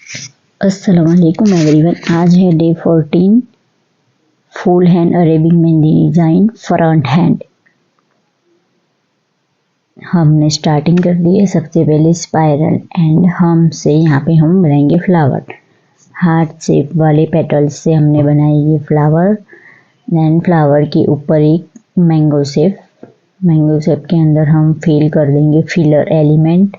अस्सलाम वालेकुम एवरीवन। आज है day 14, full hand Arabic mehndi design front hand. हमने स्टार्टिंग कर दी है। सबसे पहले स्पाइरल एंड हम से यहाँ पे हम बनाएंगे फ्लावर। हार्ट शेप वाले पेटल्स से हमने बनाई ये फ्लावर। देन फ्लावर के ऊपर एक मैंगो शेप। मैंगो शेप के अंदर हम फिल कर देंगे फिलर एलिमेंट।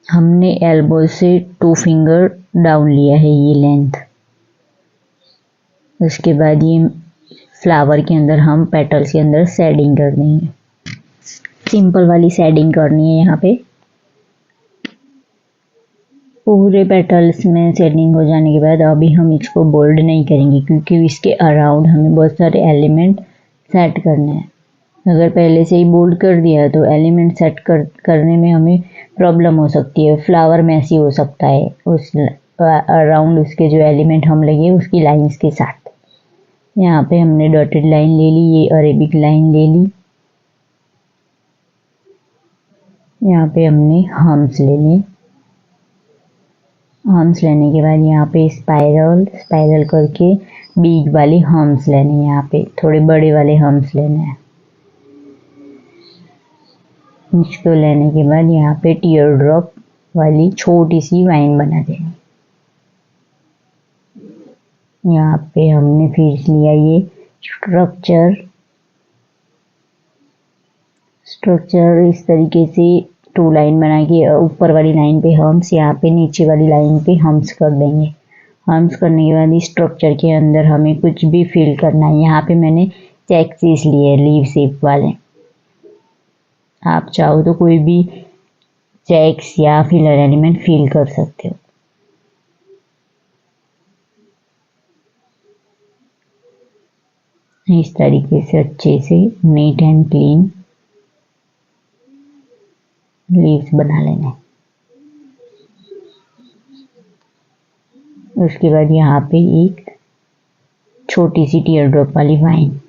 हमने एल्बो से 2 फिंगर डाउन लिया है ये लेंथ। उसके बाद ये फ्लावर के अंदर हम पेटल्स के अंदर शेडिंग कर देंगे। सिंपल वाली शेडिंग करनी है। यहाँ पे पूरे पेटल्स में शेडिंग हो जाने के बाद अभी हम इसको बोल्ड नहीं करेंगे, क्योंकि इसके अराउंड हमें बहुत सारे एलिमेंट सेट करने हैं। अगर पहले से ही बोल्ड कर दिया तो एलिमेंट सेट करने में हमें प्रॉब्लम हो सकती है, फ्लावर मैसी हो सकता है उस अराउंड उसके जो एलिमेंट हम लगे उसकी लाइंस के साथ। यहाँ पे हमने डॉटेड लाइन ले ली, ये अरेबिक लाइन ले ली। यहाँ पे हमने हम्स ले लिए। हम्स लेने के बाद यहाँ पे स्पाइरल करके बिग वाले हम्स लेने हैं। यहाँ पे थोड़े बड़े वाले हम्स लेने हैं। इसको लेने के बाद यहाँ पे टीयर ड्रॉप वाली छोटी सी वाइन बना देंगे। यहाँ पे हमने फिर लिया ये स्ट्रक्चर इस तरीके से 2 लाइन बना के ऊपर वाली लाइन पे हम्स, यहाँ पे नीचे वाली लाइन पे हम्स कर देंगे। हम्स करने के बाद इस स्ट्रक्चर के अंदर हमें कुछ भी फिल करना है। यहाँ पे मैंने चेक्स लिए लीव शेप वाले। आप चाहो तो कोई भी चेक्स या फिलर एलिमेंट फिल कर सकते हो। इस तरीके से अच्छे से नीट एंड क्लीन लीव्स बना लेना। उसके बाद यहाँ पे एक छोटी सी टीयर ड्रॉप वाली वाइन।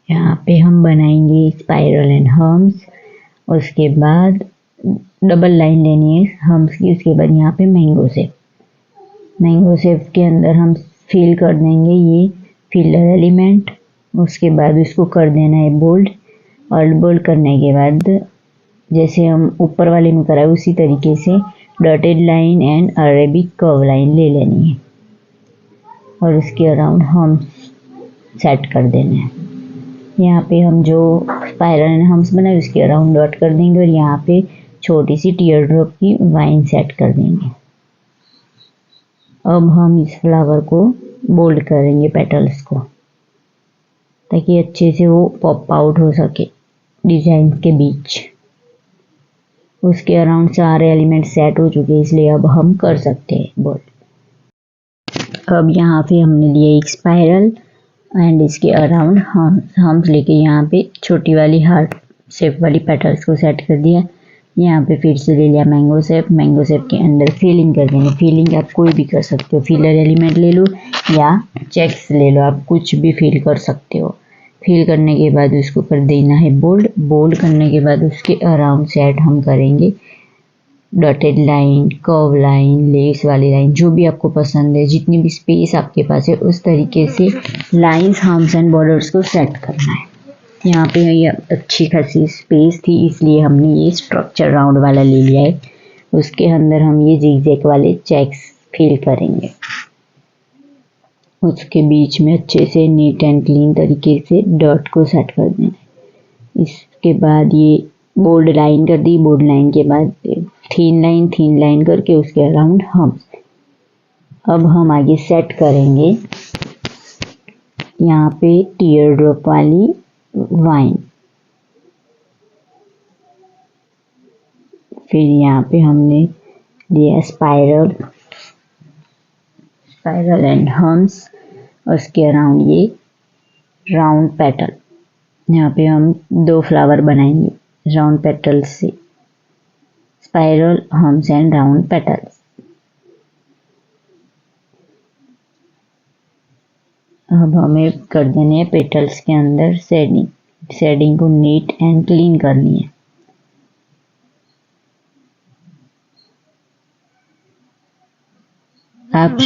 यहाँ पे हम बनाएंगे स्पाइरल एंड हम्स। उसके बाद डबल लाइन लेनी है हम्स की। उसके बाद यहाँ पे मैंगो शेप के अंदर हम फिल कर देंगे ये फिलर एलिमेंट। उसके बाद इसको कर देना है बोल्ड, और बोल्ड करने के बाद जैसे हम ऊपर वाले में कराए उसी तरीके से dotted line and Arabic curve line ले लेनी है और उसके अराउंड हम सेट कर देना है। यहाँ पे हम जो स्पाइरल एंड हम्स बनाए उसके अराउंड डॉट कर देंगे और यहाँ पे छोटी सी टीयर ड्रॉप की वाइन सेट कर देंगे। अब हम इस फ्लावर को बोल्ड करेंगे पेटल्स को, ताकि अच्छे से वो पॉप आउट हो सके डिजाइन के बीच। उसके अराउंड सारे एलिमेंट सेट हो चुके हैं, इसलिए अब हम कर सकते हैं बोल्ड। अब यहाँ पे हमने लिया एक स्पाइरल एंड इसके अराउंड हम्स लेके यहाँ पे छोटी वाली हार्ट शेप वाली पेटल्स को सेट कर दिया। यहाँ पे फिर से ले लिया मैंगो शेप के अंदर फिलिंग कर देंगे। फिलिंग आप कोई भी कर सकते हो, फिलर एलिमेंट ले लो या चेक्स ले लो, आप कुछ भी फिल कर सकते हो। फिल करने के बाद उसको कर देना है बोल्ड करने के बाद उसके अराउंड सेट हम करेंगे dotted line, curve line, less वाली लाइन, जो भी आपको पसंद है, जितनी भी स्पेस आपके पास है उस तरीके से लाइंस, हम्स एंड बॉर्डर्स को सेट करना है। यहाँ पे ये अच्छी खासी स्पेस थी, इसलिए हमने ये स्ट्रक्चर राउंड वाला ले लिया है। उसके अंदर हम ये जिगजैग वाले चेक्स फिल करेंगे। उसके बीच में अच्छे से नीट एंड क्लीन तरीके से डॉट को सेट कर देना। इसके बाद ये बोल्ड लाइन कर दी। बोल्ड लाइन के बाद थीन लाइन करके उसके अराउंड हम्स। अब हम आगे सेट करेंगे यहाँ पे टीयर ड्रॉप वाली वाइन। फिर यहाँ पे हमने लिया स्पाइरल एंड हम्स। उसके अराउंड ये राउंड पेटल। यहाँ पे हम 2 फ्लावर बनाएंगे राउंड पेटल से, spiral, hems and round petals. अब हमें कर देने हैं पेटल्स के अंदर शेडिंग। शेडिंग को नीट एंड क्लीन करनी है। आप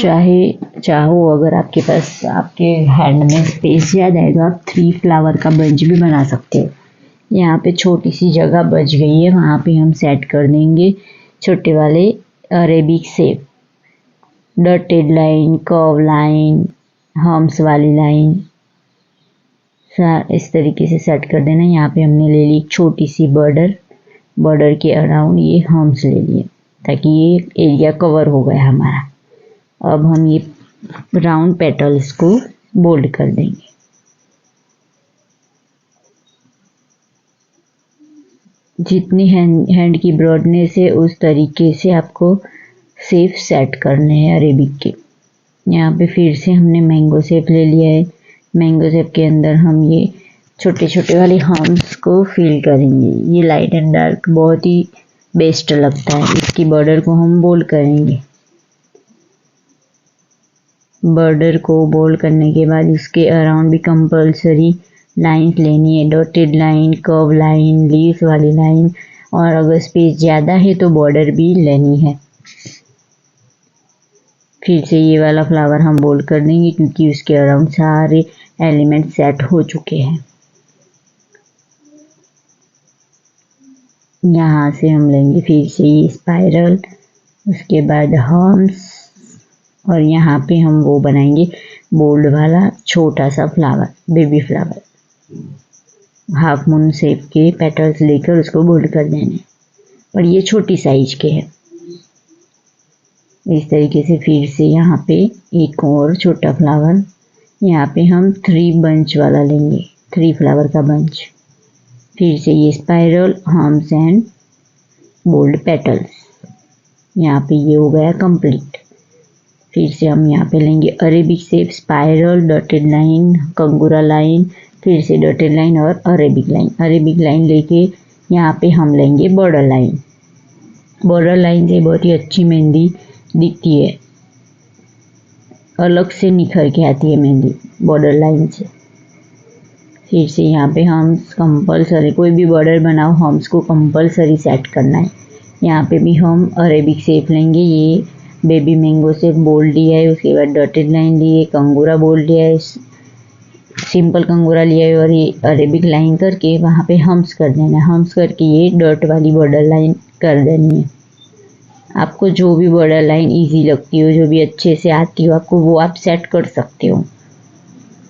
चाहो अगर आपके पास आपके हैंड में स्पेस ज़्यादा है तो आप 3 फ्लावर का बंच भी बना सकते हो। यहाँ पे छोटी सी जगह बच गई है, वहाँ पे हम सेट कर देंगे छोटे वाले Arabic shape, dotted line, curve line, hums वाली लाइन, इस तरीके से सेट कर देना। यहाँ पे हमने ले ली छोटी सी बॉर्डर के अराउंड ये हम्स ले लिए ताकि ये एरिया कवर हो गया हमारा। अब हम ये राउंड पेटल्स को बोल्ड कर देंगे। जितनी हैंड की ब्रॉडनेस है उस तरीके से आपको शेप सेट करने हैं अरेबिक के। यहाँ पे फिर से हमने मैंगो शेप ले लिया है। मैंगो शेप के अंदर हम ये छोटे छोटे वाले हम्स को फिल करेंगे। ये लाइट एंड डार्क बहुत ही बेस्ट लगता है। इसकी बॉर्डर को हम बोल्ड करेंगे। बॉर्डर को बोल्ड करने के बाद इसके अराउंड भी कंपल्सरी लाइंस लेनी है, dotted line, curve line, leaves वाली लाइन, और अगर स्पेस ज़्यादा है तो बॉर्डर भी लेनी है। फिर से ये वाला फ्लावर हम बोल्ड कर देंगे क्योंकि उसके अराउंड सारे एलिमेंट सेट हो चुके हैं। यहाँ से हम लेंगे फिर से ये स्पाइरल, उसके बाद हम्स, और यहाँ पे हम वो बनाएंगे बोल्ड वाला छोटा सा flower, baby flower. Half moon shape के पेटल्स लेकर उसको बोल्ड कर देने, और ये छोटी साइज के हैं। इस तरीके से फिर से यहाँ पे एक और छोटा फ्लावर, यहाँ पे हम 3 बंच वाला लेंगे, 3 फ्लावर का बंच। फिर से ये spiral, hems and bold petals. यहाँ पे ये हो गया कंप्लीट। फिर से हम यहाँ पे लेंगे Arabic shape, spiral, dotted line, कंगूरा लाइन, फिर से डॉटेड लाइन और अरेबिक लाइन। अरेबिक लाइन लेके यहाँ पे हम लेंगे बॉर्डर लाइन। बॉर्डर लाइन से बहुत ही अच्छी मेहंदी दिखती है, अलग से निखर के आती है मेहंदी बॉर्डर लाइन से। फिर से यहाँ पे हम्स कंपल्सरी, कोई भी बॉर्डर बनाओ हम्स को कंपल्सरी सेट करना है। यहाँ पे भी हम अरेबिक शेप लेंगे। ये बेबी मैंगो शेप बोल्ड लिया है, उसके बाद डॉटेड लाइन लिए, कंगूरा बोल्ड लिया है, सिंपल कंगूरा लिया है, और ये अरेबिक लाइन करके वहाँ पे हम्स कर देना है। हम्स करके ये डॉट वाली बॉर्डर लाइन कर देनी है। आपको जो भी बॉर्डर लाइन इजी लगती हो, जो भी अच्छे से आती हो आपको, वो आप सेट कर सकते हो।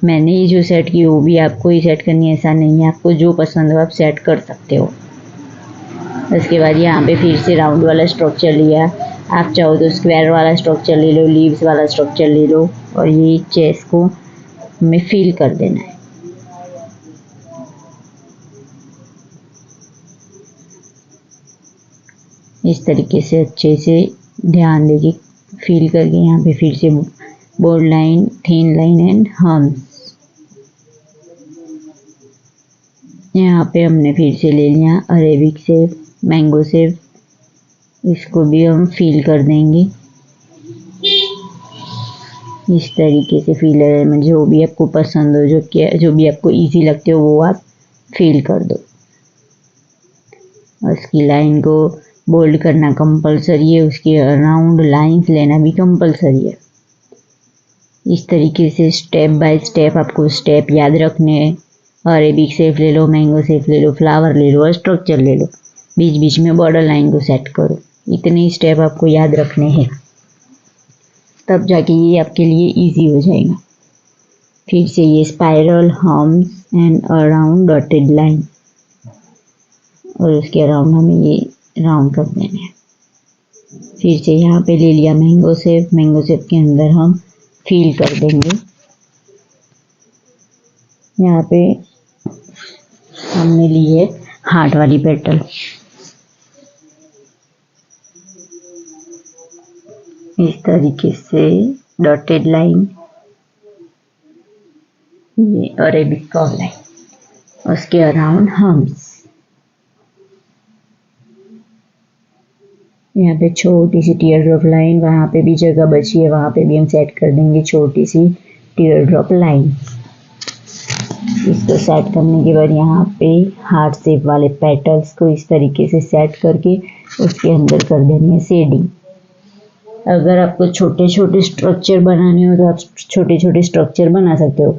मैंने ये जो सेट की वो भी आपको ही सेट करनी है, ऐसा नहीं है। आपको जो पसंद हो आप सेट कर सकते हो। उसके बाद यहाँ पे फिर से राउंड वाला स्ट्रक्चर लिया। आप चाहो तो स्क्वायर वाला स्ट्रक्चर ले लो, लीव्स वाला स्ट्रक्चर ले लो, और ये चेस्ट को हमें फिल कर देना है। इस तरीके से अच्छे से ध्यान देके फिल करके यहाँ पे फिर से bold line, thin line and hems. यहाँ पे हमने फिर से ले लिया अरेबिक शेप, मैंगो शेप, इसको भी हम फिल कर देंगे। इस तरीके से फिल एलिमेंट जो भी आपको पसंद हो, जो भी आपको इजी लगते हो वो आप फिल कर दो। और इसकी लाइन को बोल्ड करना कंपल्सरी है, उसके अराउंड लाइंस लेना भी कंपल्सरी है। इस तरीके से स्टेप बाय स्टेप आपको स्टेप याद रखने हैं। अरेबिक शेप ले लो, मैंगो शेप ले लो, फ्लावर ले लो और स्ट्रक्चर ले लो। बीच बीच में बॉर्डर लाइन को सेट करो। इतने स्टेप आपको याद रखने हैं, तब जाके ये आपके लिए इजी हो जाएगा। फिर से ये spiral, hems and around dotted line, और उसके अराउंड हमें ये राउंड कर देना है। फिर से यहाँ पे ले लिया मैंगो शेप। मैंगो शेप के अंदर हम फिल कर देंगे। यहाँ पे हमने ली है हार्ट वाली पेटल। इस तरीके से डॉटेड लाइन, ये अरेबिक कर्व लाइन, उसके अराउंड हम्स। यहाँ पे छोटी सी टीयर ड्रॉप लाइन, वहाँ पे भी जगह बची है, वहाँ पे भी हम सेट कर देंगे छोटी सी टीयर ड्रॉप लाइन। इसको सेट करने के बाद यहाँ पे हार्ट शेप वाले पेटल्स को इस तरीके से सेट करके उसके अंदर कर देनी है शेडिंग। अगर आपको छोटे छोटे स्ट्रक्चर बनाने हो तो आप छोटे छोटे स्ट्रक्चर बना सकते हो।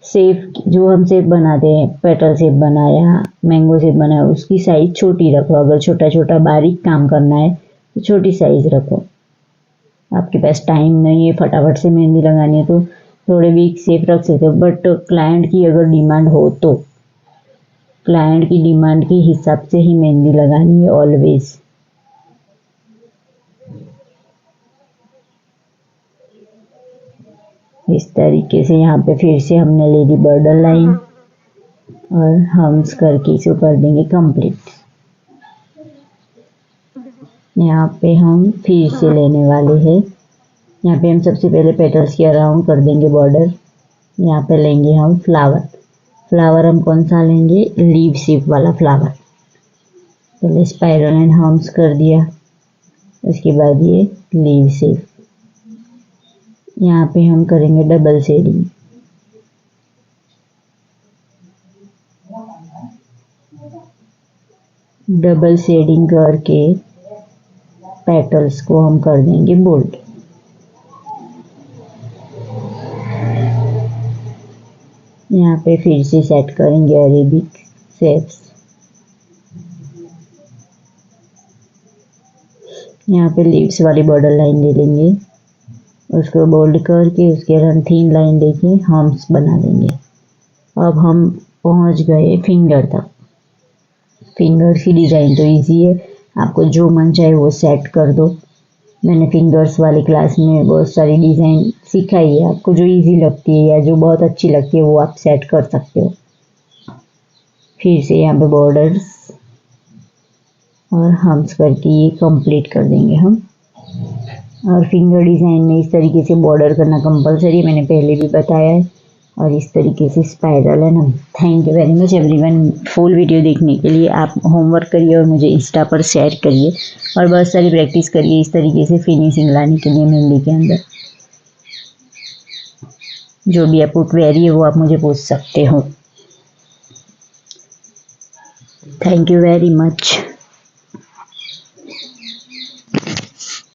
शेप जो हम शेप बनाते हैं, पेटल शेप बनाया, मैंगो शेप बनाया, उसकी साइज छोटी रखो। अगर छोटा छोटा बारीक काम करना है तो छोटी साइज रखो। आपके पास टाइम नहीं है, फटाफट से मेहंदी लगानी है तो थोड़े बिग शेप रख सकते हो। बट क्लाइंट की अगर डिमांड हो तो क्लाइंट की डिमांड के हिसाब से ही मेहंदी लगानी है ऑलवेज। इस तरीके से यहाँ पे फिर से हमने ले ली बॉर्डर लाइन और हम्स करके इसे कर देंगे कंप्लीट। यहाँ पे हम फिर से लेने वाले हैं। यहाँ पे हम सबसे पहले पेटल्स के अराउंड कर देंगे बॉर्डर। यहाँ पे लेंगे हम फ्लावर। फ्लावर हम कौन सा लेंगे? लीव शेप वाला फ्लावर। पहले स्पाइरल एंड हम्स कर दिया, उसके बाद ये लीव शेप। यहाँ पे हम करेंगे डबल शेडिंग। डबल शेडिंग करके पेटल्स को हम कर देंगे बोल्ड। यहाँ पे फिर से सेट करेंगे अरेबिक शेप्स। यहाँ पे लीव्स वाली बॉर्डर लाइन ले लेंगे, उसको बोल्ड करके उसके अराउंड थीन लाइन लेके हम्स बना देंगे। अब हम पहुँच गए फिंगर तक। फिंगर्स की डिज़ाइन तो इजी है, आपको जो मन चाहे वो सेट कर दो। मैंने फिंगर्स वाली क्लास में बहुत सारी डिज़ाइन सिखाई है, आपको जो इजी लगती है या जो बहुत अच्छी लगती है वो आप सेट कर सकते हो। फिर से यहाँ पे बॉर्डर्स और हम्स करके ये कंप्लीट कर देंगे हम। और फिंगर डिज़ाइन में इस तरीके से बॉर्डर करना कंपलसरी है, मैंने पहले भी बताया है। और इस तरीके से स्पाइरल है ना। Thank you very much everyone. Full video देखने के लिए आप होमवर्क करिए और मुझे इंस्टा पर शेयर करिए और बहुत सारी प्रैक्टिस करिए इस तरीके से फिनिशिंग लाने के लिए मेहंदी के अंदर। जो भी आपको क्वेरी है वो आप मुझे पूछ सकते हो। Thank you very much.